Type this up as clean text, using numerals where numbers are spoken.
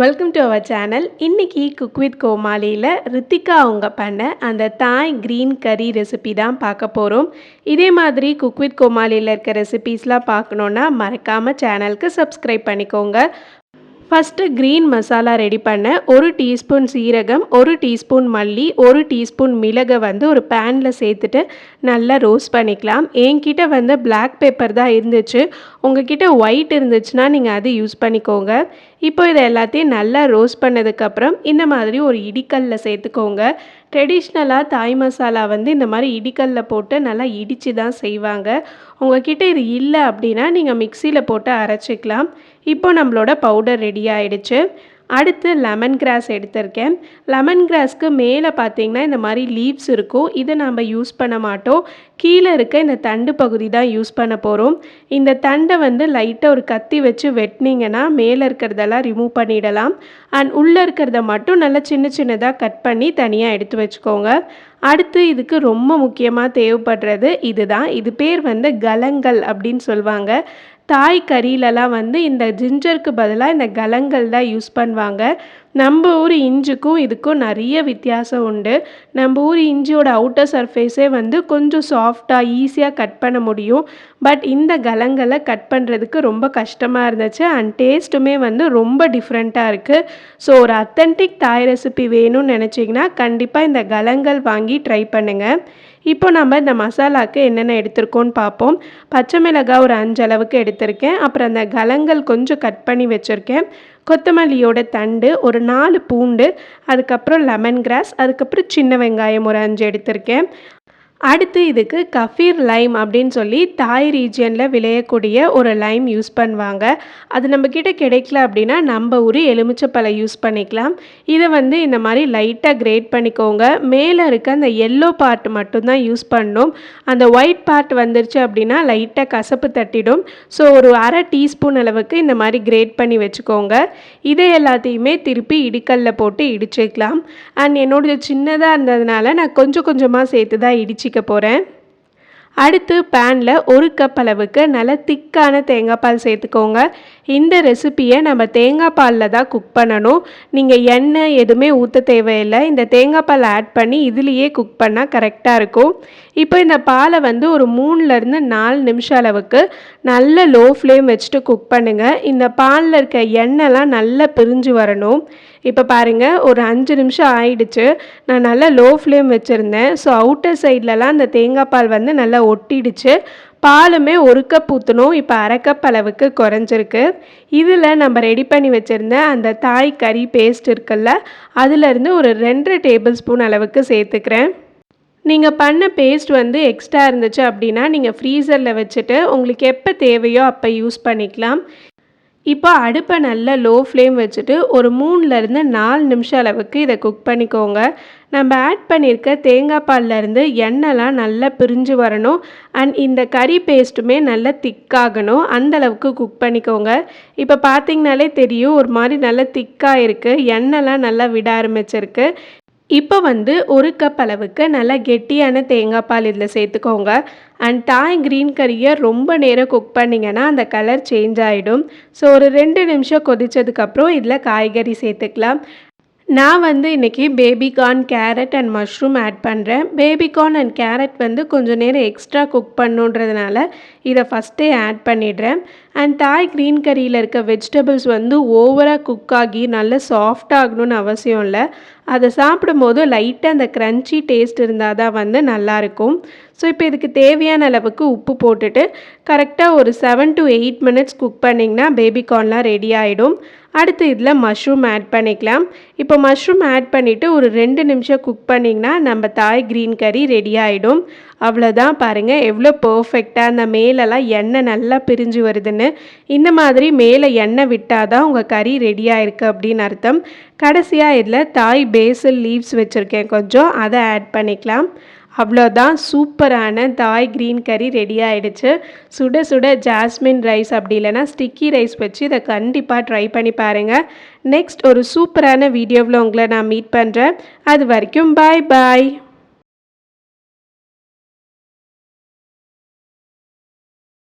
Welcome to our channel. இன்றைக்கி cook with கோமாளியில் ரித்திகா அவங்க பண்ண அந்த தாய் க்ரீன் கறி ரெசிபி தான் பார்க்க போகிறோம். இதே மாதிரி குக் வித் கோமாளியில் இருக்க ரெசிபீஸ்லாம் பார்க்கணுன்னா மறக்காமல் சேனலுக்கு சப்ஸ்கிரைப் பண்ணிக்கோங்க. ஃபஸ்ட்டு க்ரீன் மசாலா ரெடி பண்ண 1 டீஸ்பூன் சீரகம், 1 டீஸ்பூன் மல்லி, 1 டீஸ்பூன் மிளகை ஒரு பேனில் சேர்த்துட்டு நல்லா ரோஸ்ட் பண்ணிக்கலாம். என்கிட்ட பிளாக் பெப்பர் தான் இருந்துச்சு. உங்ககிட்ட ஒயிட் இருந்துச்சுன்னா நீங்கள் அது யூஸ் பண்ணிக்கோங்க. இப்போ இதை எல்லாத்தையும் நல்லா ரோஸ்ட் பண்ணதுக்கப்புறம் இந்த மாதிரி ஒரு இடிக்கல்ல சேர்த்துக்கோங்க. ட்ரெடிஷ்னலாக தாய் மசாலா இந்த மாதிரி இடிக்கல்ல போட்டு நல்லா இடித்து தான் செய்வாங்க. உங்ககிட்ட இது இல்லை அப்படின்னா நீங்கள் மிக்சியில் போட்டு அரைச்சிக்கலாம். இப்போ நம்மளோட பவுடர் ரெடி ஆகிடுச்சு. அடுத்து லெமன் கிராஸ் எடுத்திருக்கேன். லெமன் கிராஸ்க்கு மேலே பார்த்திங்கன்னா இந்த மாதிரி லீவ்ஸ் இருக்கும். இதை நம்ம யூஸ் பண்ண மாட்டோம். கீழே இருக்க இந்த தண்டு பகுதி தான் யூஸ் பண்ண போகிறோம். இந்த தண்டை லைட்டாக ஒரு கத்தி வச்சு வெட்டினீங்கன்னா மேலே இருக்கிறதெல்லாம் ரிமூவ் பண்ணிடலாம். அண்ட் உள்ளே இருக்கிறத மட்டும் நல்லா சின்ன சின்னதாக கட் பண்ணி தனியாக எடுத்து வச்சுக்கோங்க. அடுத்து இதுக்கு ரொம்ப முக்கியமாக தேவைப்படுறது இதுதான். இது பேர் கலங்கள் அப்படின்னு சொல்லுவாங்க. தாய் கறியிலலாம் இந்த ஜிஞ்சருக்கு பதிலாக இந்த கலங்கள் தான் யூஸ் பண்ணுவாங்க. நம்ம ஊர் இஞ்சிக்கும் இதுக்கும் நிறைய வித்தியாசம் உண்டு. நம்ம ஊர் இஞ்சியோட அவுட்டர் சர்ஃபேஸே கொஞ்சம் சாஃப்டாக ஈஸியாக கட் பண்ண முடியும். பட் இந்த கலங்களை கட் பண்ணுறதுக்கு ரொம்ப கஷ்டமாக இருந்துச்சு. அண்ட் டேஸ்ட்டுமே ரொம்ப டிஃப்ரெண்ட்டாக இருக்குது. ஸோ ஒரு அத்தன்டிக் தாய் ரெசிபி வேணும்னு நினச்சிங்கன்னா கண்டிப்பாக இந்த கலங்கள் வாங்கி ட்ரை பண்ணுங்கள். இப்போ நம்ம இந்த மசாலாவுக்கு என்னென்ன எடுத்திருக்கோன்னு பார்ப்போம். பச்சை மிளகாய் ஒரு 5 அளவுக்கு எடுத்திருக்கேன். அப்புறம் அந்த கலங்கள் கொஞ்சம் கட் பண்ணி வச்சுருக்கேன். கொத்தமல்லியோட தண்டு, ஒரு 4 பூண்டு, அதுக்கப்புறம் லெமன் கிராஸ், அதுக்கப்புறம் சின்ன வெங்காயம் ஒரு 5 எடுத்திருக்கேன். அடுத்து இதுக்கு கஃபீர் லைம் அப்படின்னு சொல்லி தாய் ரீஜியனில் விளையக்கூடிய ஒரு லைம் யூஸ் பண்ணுவாங்க. அது நம்மக்கிட்ட கிடைக்கல அப்படின்னா நம்ம ஊர் எலுமிச்சப்பழம் யூஸ் பண்ணிக்கலாம். இதை இந்த மாதிரி லைட்டாக கிரேட் பண்ணிக்கோங்க. மேலே இருக்க அந்த எல்லோ பார்ட் மட்டும்தான் யூஸ் பண்ணணும். அந்த ஒயிட் பார்ட் வந்துருச்சு அப்படின்னா லைட்டாக கசப்பு தட்டிடும். ஸோ ஒரு அரை டீஸ்பூன் அளவுக்கு இந்த மாதிரி கிரேட் பண்ணி வச்சுக்கோங்க. இதை எல்லாத்தையுமே திருப்பி இடிக்கல்ல போட்டு இடிச்சிக்கலாம். அண்ட் என்னோடது சின்னதாக இருந்ததுனால நான் கொஞ்சம் கொஞ்சமாக சேர்த்து தான் இடிச்சிக்க போகிறேன். அடுத்து பேனில் 1 கப் அளவுக்கு நல்ல திக்கான தேங்காய் பால் சேர்த்துக்கோங்க. இந்த ரெசிப்பியை நம்ம தேங்காய் பாலில் தான் குக் பண்ணணும். நீங்கள் எண்ணெய் எதுவுமே ஊற்ற தேவையில்லை. இந்த தேங்காய் பால் ஆட் பண்ணி இதுலேயே குக் பண்ணால் கரெக்டாக இருக்கும். இப்போ இந்த பாலை ஒரு 3லேருந்து 4 நிமிஷம் அளவுக்கு நல்ல லோ ஃப்ளேம் வச்சுட்டு குக் பண்ணுங்கள். இந்த பாலில் இருக்க எண்ணெய்லாம் நல்லா பிரிஞ்சு வரணும். இப்போ பாருங்கள், ஒரு 5 நிமிஷம் ஆயிடுச்சு. நான் நல்லா லோ ஃப்ளேம் வச்சுருந்தேன். ஸோ அவுட்டர் சைட்லலாம் அந்த தேங்காய் பால் நல்லா ஒட்டிடுச்சு. பாலுமே 1 கப் ஊற்றணும். இப்போ அரை கப் அளவுக்கு குறைஞ்சிருக்கு. இதில் நம்ம ரெடி பண்ணி வச்சுருந்த அந்த தாய் கறி பேஸ்ட் இருக்குல்ல, அதிலேருந்து ஒரு 2 டேபிள் ஸ்பூன் அளவுக்கு சேர்த்துக்கிறேன். நீங்கள் பண்ண பேஸ்ட் எக்ஸ்ட்ரா இருந்துச்சு அப்படின்னா நீங்கள் ஃப்ரீசரில் வச்சுட்டு உங்களுக்கு எப்போ தேவையோ அப்போ யூஸ் பண்ணிக்கலாம். இப்போ அடுப்பை நல்லா லோ ஃப்ளேம் வச்சுட்டு ஒரு 3லேருந்து 4 நிமிஷம் அளவுக்கு இதை குக் பண்ணிக்கோங்க. நம்ம ஆட் பண்ணியிருக்க தேங்காய் பால்லேருந்து எண்ணெய்லாம் நல்லா பிரிஞ்சு வரணும். அண்ட் இந்த கறி பேஸ்ட்டுமே நல்லா திக்காகணும். அந்தளவுக்கு குக் பண்ணிக்கோங்க. இப்போ பார்த்திங்கனாலே தெரியும், ஒரு மாதிரி நல்லா திக்காக இருக்குது. எண்ணெய்லாம் நல்லா விட ஆரம்பிச்சிருக்கு. இப்போ 1 கப் அளவுக்கு நல்லா கெட்டியான தேங்காய் பால் இதில் சேர்த்துக்கோங்க. அண்ட் தாய் க்ரீன் கறியை ரொம்ப நேரம் குக் பண்ணிங்கன்னா அந்த கலர் சேஞ்ச் ஆகிடும். ஸோ ஒரு 2 நிமிஷம் கொதித்ததுக்கப்புறம் இதில் காய்கறி சேர்த்துக்கலாம். நான் இன்றைக்கி baby corn, carrot and mushroom add பண்ணுறேன். பேபிகார்ன் அண்ட் கேரட் கொஞ்சம் நேரம் எக்ஸ்ட்ரா குக் பண்ணுன்றதுனால இதை ஃபஸ்ட்டே ஆட் பண்ணிடுறேன். அண்ட் தாய் க்ரீன் கறியில் இருக்க வெஜிடபிள்ஸ் ஓவராக குக் ஆகி நல்லா சாஃப்டாகணும்னு அவசியம் இல்லை. அதை சாப்பிடும்போது லைட்டாக அந்த க்ரன்ச்சி டேஸ்ட் இருந்தால் தான் நல்லாயிருக்கும். ஸோ இப்போ இதுக்கு தேவையான அளவுக்கு உப்பு போட்டுட்டு கரெக்டாக ஒரு 7 to 8 மினிட்ஸ் குக் பண்ணிங்கன்னா பேபிகார்ன்லாம் ரெடி ஆகிடும். அடுத்து இதில் மஷ்ரூம் ஆட் பண்ணிக்கலாம். இப்போ மஷ்ரூம் ஆட் பண்ணிவிட்டு ஒரு 2 நிமிஷம் குக் பண்ணிங்கன்னா நம்ம தாய் க்ரீன் கறி ரெடி ஆகிடும். அவ்வளோதான். பாருங்கள் எவ்வளோ பர்ஃபெக்டாக அந்த மேலெல்லாம் எண்ணெய் நல்லா பிரிஞ்சு வருதுன்னு. இந்த மாதிரி மேலே எண்ணெய் விட்டால் தான் உங்கள் கறி ரெடியாக இருக்குது அப்படின்னு அர்த்தம். கடைசியாக இதில் தாய் பேசில் லீவ்ஸ் வச்சுருக்கேன் கொஞ்சம், அதை ஆட் பண்ணிக்கலாம். அவ்வளோதான், சூப்பரான தாய் க்ரீன் கறி ரெடி ஆகிடுச்சு. சுட சுட ஜாஸ்மின் ரைஸ் அப்படி இல்லைனா ஸ்டிக்கி ரைஸ் வச்சு இதை கண்டிப்பாக ட்ரை பண்ணி பாருங்கள். நெக்ஸ்ட் ஒரு சூப்பரான வீடியோவில் உங்களை நான் மீட் பண்ணுறேன். அது வரைக்கும் பாய் பாய்.